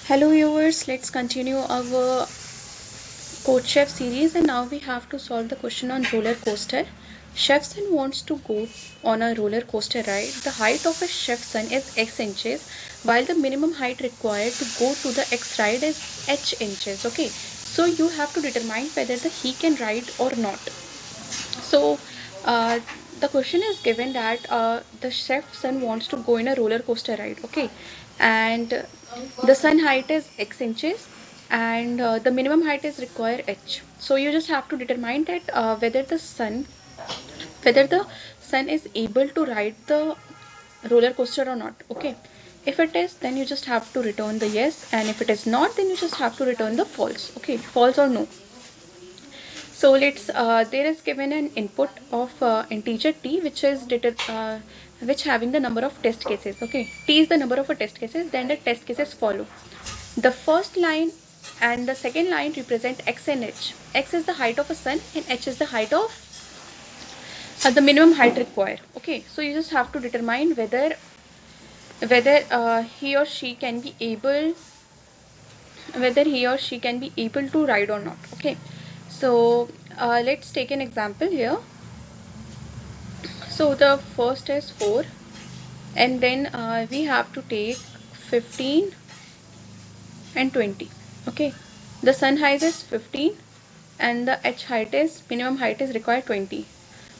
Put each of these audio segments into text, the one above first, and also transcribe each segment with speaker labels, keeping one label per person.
Speaker 1: Hello viewers, let's continue our CodeChef series, and now we have to solve the question on roller coaster. Chef's son wants to go on a roller coaster ride. The height of a chef's son is X inches, while the minimum height required to go to the X ride is H inches. Okay, so you have to determine whether he can ride or not. So uh, the question is given that the chef's son wants to go in a roller coaster ride. Okay, and the sun height is X inches, and the minimum height is required H. So you just have to determine that whether the sun is able to ride the roller coaster or not. Okay, if it is, then you just have to return the yes, and if it is not, then you just have to return the false. Okay, false or no. So there is given an input of integer t, which having the number of test cases. Okay, t is the number of test cases, then the test cases follow. The first line and the second line represent x and h. X is the height of a sun and h is the height of the minimum height required. Okay, so you just have to determine whether he or she can be able to ride or not. Okay, so let's take an example here. So the first is 4, and then we have to take 15 and 20. Okay, the sun height is 15 and the h height is minimum height is required 20.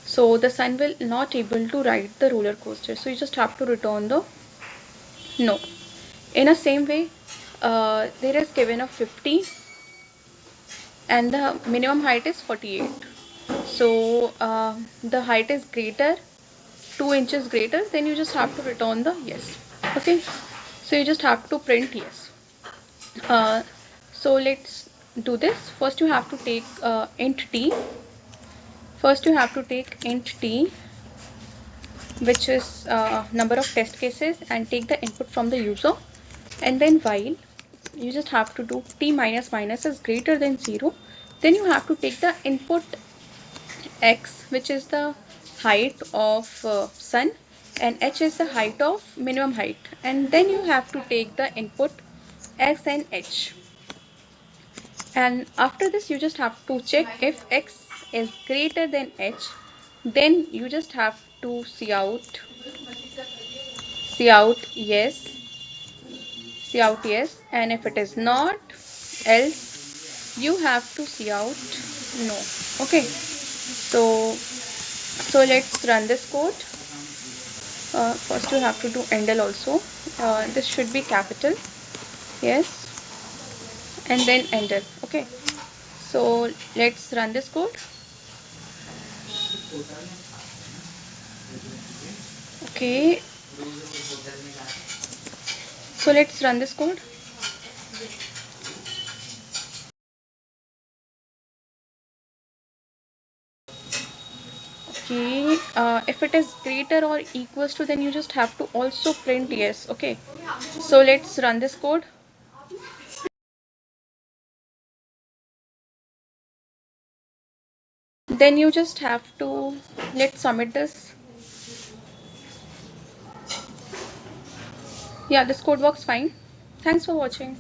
Speaker 1: So the sun will not able to ride the roller coaster. So you just have to return the no. In the same way, there is given a 50 and the minimum height is 48. So the height is greater, 2 inches greater, then you just have to return the yes. Okay, so you just have to print yes. So let's do this. First you have to take int t. Which is number of test cases, and take the input from the user, and then while you just have to do t minus minus is greater than 0, then you have to take the input x, which is the height of sun, and h is the height of minimum height, and then you have to take the input x and h. And after this you just have to check if x is greater than h, then you just have to see out yes, and if it is not, else you have to see out no. Okay, so let's run this code. First you have to do endl also. This should be capital yes, and then endl. Okay, so let's run this code. Okay, so let's run this code. Okay, if it is greater or equals to, then you just have to also print yes. Okay, so let's run this code. Then you just have to, let's submit this. Yeah, this code works fine. Thanks for watching.